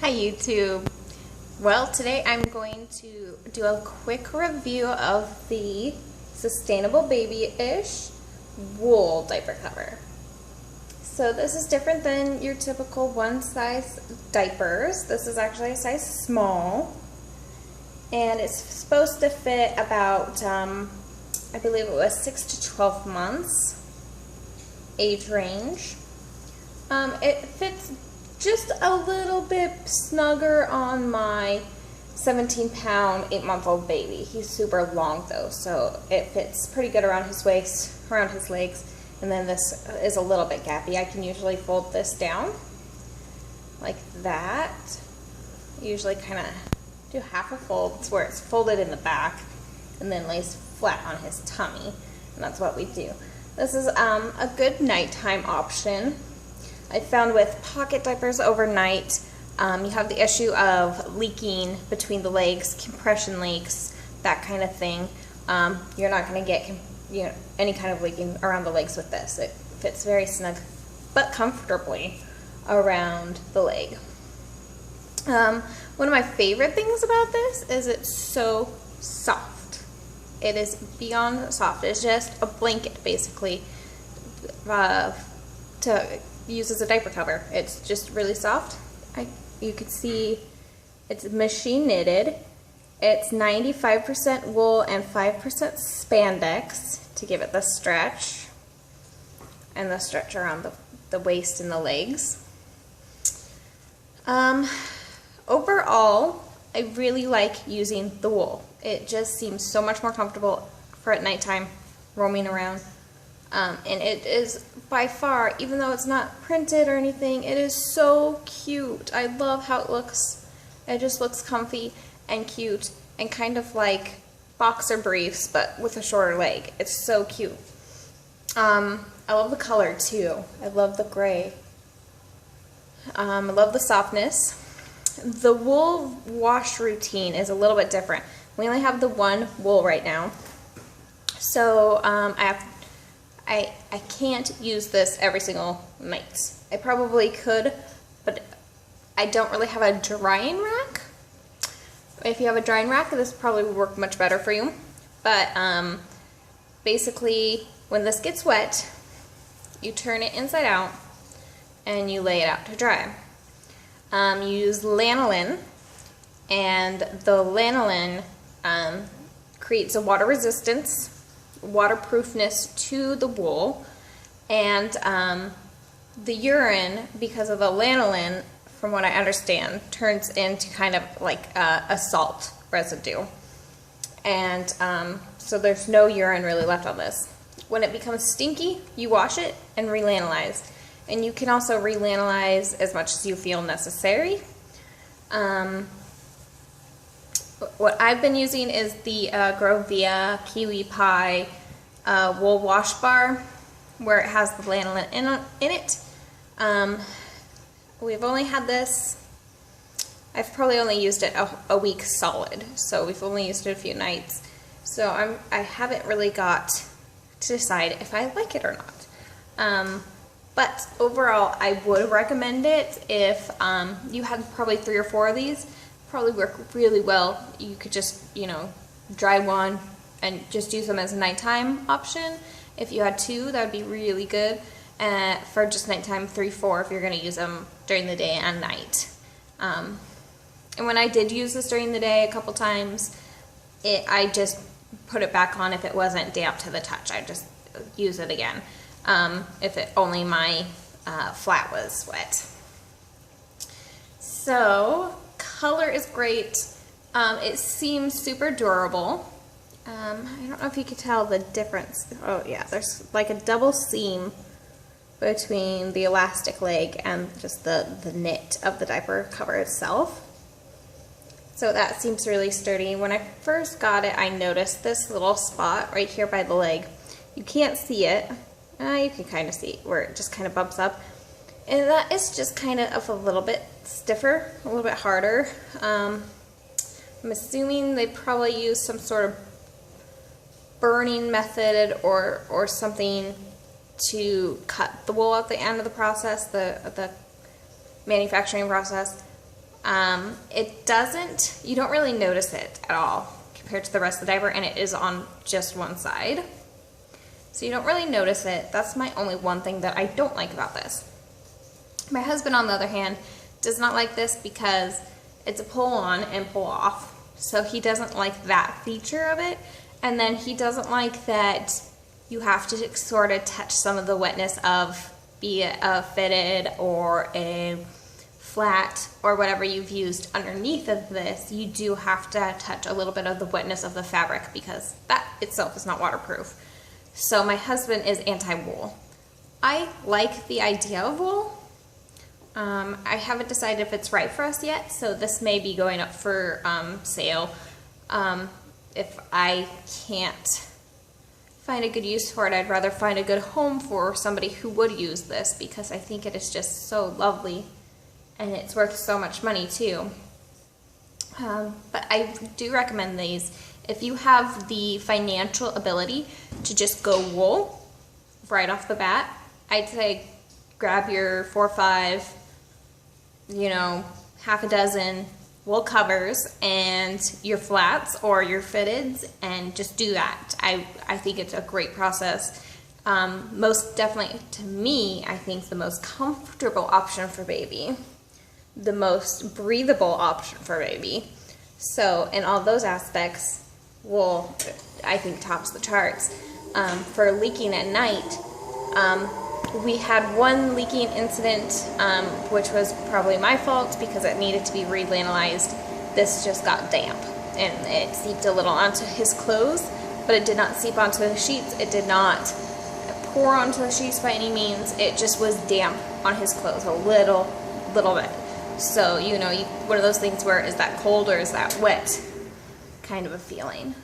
Hi YouTube. Well, today I'm going to do a quick review of the Sustainablebabyish wool diaper cover. So this is different than your typical one size diapers. This is actually a size small, and it's supposed to fit about I believe it was 6 to 12 months age range. It fits just a little bit snugger on my 17-pound, 8-month-old baby. He's super long though, so it fits pretty good around his waist, around his legs, and then this is a little bit gappy. I can usually fold this down like that. Usually kind of do half a fold to where it's folded in the back and then lays flat on his tummy, and that's what we do. This is a good nighttime option. I found with pocket diapers overnight, you have the issue of leaking between the legs, compression leaks, that kind of thing. You're not going to get any kind of leaking around the legs with this. It fits very snug but comfortably around the leg. One of my favorite things about this is it's so soft. It is beyond soft. It's just a blanket basically to use as a diaper cover. It's just really soft. You can see it's machine knitted. It's 95% wool and 5% spandex to give it the stretch and the stretch around the waist and the legs. Overall, I really like using the wool. It just seems so much more comfortable for at nighttime roaming around. And it is by far, even though it's not printed or anything, it is so cute. I love how it looks. It just looks comfy and cute and kind of like boxer briefs but with a shorter leg. It's so cute. I love the color too. I love the gray. I love the softness. The wool wash routine is a little bit different. We only have the one wool right now. So I can't use this every single night. I probably could, but I don't really have a drying rack. If you have a drying rack, this probably would work much better for you. But basically, when this gets wet, you turn it inside out and you lay it out to dry. You use lanolin, and the lanolin creates a water resistance, waterproofness to the wool, and the urine, because of the lanolin, from what I understand, turns into kind of like a salt residue, and so there's no urine really left on this. When it becomes stinky, you wash it and relanolize, and you can also relanolize as much as you feel necessary. What I've been using is the Grovia Kiwi Pie wool wash bar, where it has the lanolin in it. We've only had this, I've probably only used it a week solid, so we've only used it a few nights. So I haven't really got to decide if I like it or not. But overall, I would recommend it if you had probably 3 or 4 of these. Probably work really well. You could just, dry one and just use them as a nighttime option. If you had 2, that would be really good. For just nighttime, 3, 4 if you're going to use them during the day and night. And when I did use this during the day a couple times, I just put it back on if it wasn't damp to the touch. I just use it again if only my flat was wet. So color is great. It seems super durable. I don't know if you could tell the difference. Oh yeah, there's like a double seam between the elastic leg and just the knit of the diaper cover itself. So that seems really sturdy. When I first got it, I noticed this little spot right here by the leg. You can't see it. You can kind of see where it just kind of bumps up. And that is just kind of a little bit stiffer, a little bit harder. I'm assuming they probably use some sort of burning method or something to cut the wool at the end of the process, the manufacturing process. You don't really notice it at all compared to the rest of the diaper, and it is on just one side. So you don't really notice it. That's my only one thing that I don't like about this. My husband, on the other hand, does not like this because it's a pull on and pull off. So he doesn't like that feature of it. And then he doesn't like that you have to sort of touch some of the wetness of, be it a fitted or a flat or whatever you've used underneath of this. You do have to touch a little bit of the wetness of the fabric because that itself is not waterproof. So my husband is anti-wool. I like the idea of wool. I haven't decided if it's right for us yet, so this may be going up for sale. If I can't find a good use for it, I'd rather find a good home for somebody who would use this, because I think it is just so lovely and it's worth so much money too. But I do recommend these. If you have the financial ability to just go wool right off the bat, I'd say grab your 4 or 5, half a dozen wool covers and your flats or your fitteds, and just do that. I think it's a great process. Most definitely, to me, I think the most comfortable option for baby, the most breathable option for baby. So in all those aspects, wool, I think, tops the charts. For leaking at night, we had one leaking incident, which was probably my fault because it needed to be relanolized. This just got damp and it seeped a little onto his clothes, but it did not seep onto the sheets. It did not pour onto the sheets by any means. It just was damp on his clothes a little bit. So, one of those things where is that cold or is that wet kind of a feeling.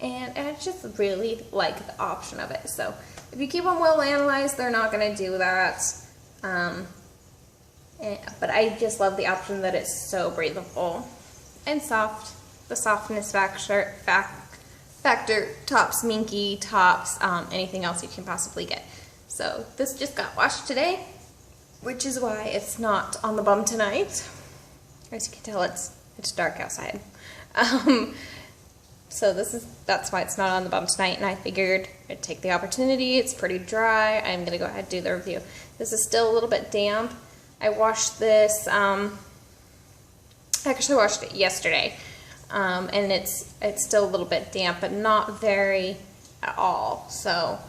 And I just really like the option of it. So if you keep them well analyzed, they're not going to do that. But I just love the option that it's so breathable and soft. The softness factor tops minky, tops anything else you can possibly get. So this just got washed today, which is why it's not on the bum tonight. As you can tell, it's dark outside. So that's why it's not on the bum tonight, and I figured I'd take the opportunity. It's pretty dry. I'm going to go ahead and do the review. This is still a little bit damp. I washed this, I actually washed it yesterday, and it's still a little bit damp, but not very at all. So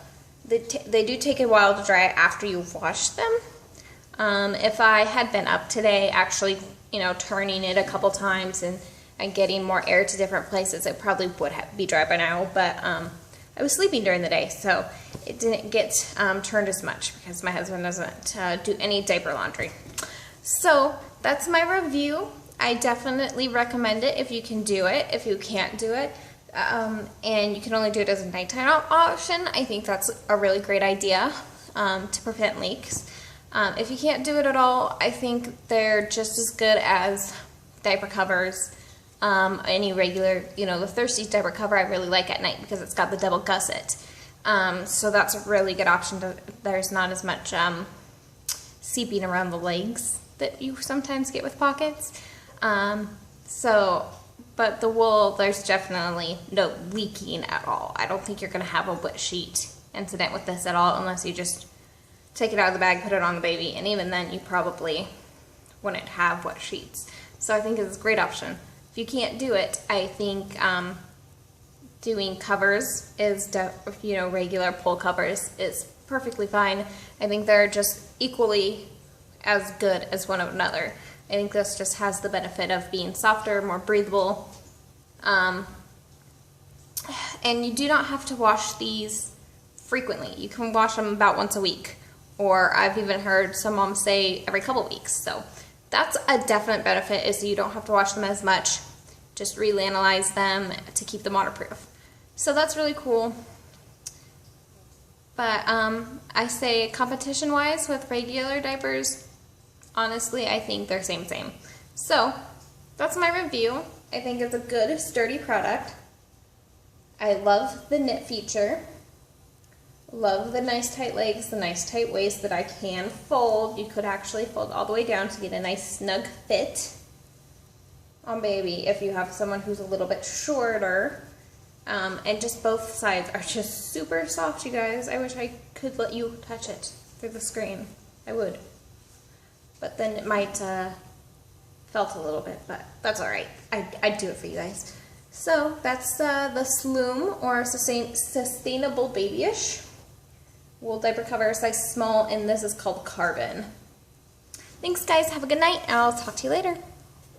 they do take a while to dry after you've washed them. If I had been up today, actually, turning it a couple times and getting more air to different places, it probably would be dry by now, but I was sleeping during the day, so it didn't get turned as much because my husband doesn't do any diaper laundry. So that's my review. I definitely recommend it if you can do it. If you can't do it, and you can only do it as a nighttime option, I think that's a really great idea to prevent leaks. If you can't do it at all, I think they're just as good as diaper covers. Any regular, the Thirsty diaper cover I really like at night because it's got the double gusset. So that's a really good option. There's not as much seeping around the legs that you sometimes get with pockets. But the wool, there's definitely no leaking at all. I don't think you're going to have a wet sheet incident with this at all unless you just take it out of the bag, put it on the baby, and even then you probably wouldn't have wet sheets. So I think it's a great option. If you can't do it, I think doing covers is, regular pull covers is perfectly fine. I think they're just equally as good as one another. I think this just has the benefit of being softer, more breathable. And you do not have to wash these frequently. You can wash them about once a week. Or I've even heard some moms say every couple weeks. So that's a definite benefit, is you don't have to wash them as much. Just reanalyze them to keep them waterproof. So that's really cool. But I say competition-wise with regular diapers, honestly, I think they're same. So that's my review. I think it's a good, sturdy product. I love the knit feature. Love the nice tight legs, the nice tight waist that I can fold. You could actually fold all the way down to get a nice snug fit on baby if you have someone who's a little bit shorter. And just both sides are just super soft, you guys. I wish I could let you touch it through the screen. I would. But then it might felt a little bit, but that's all right. I'd do it for you guys. So that's the Sloomb, or Sustainablebabyish wool diaper cover, size small, and this is called Carbon. Thanks, guys. Have a good night. I'll talk to you later.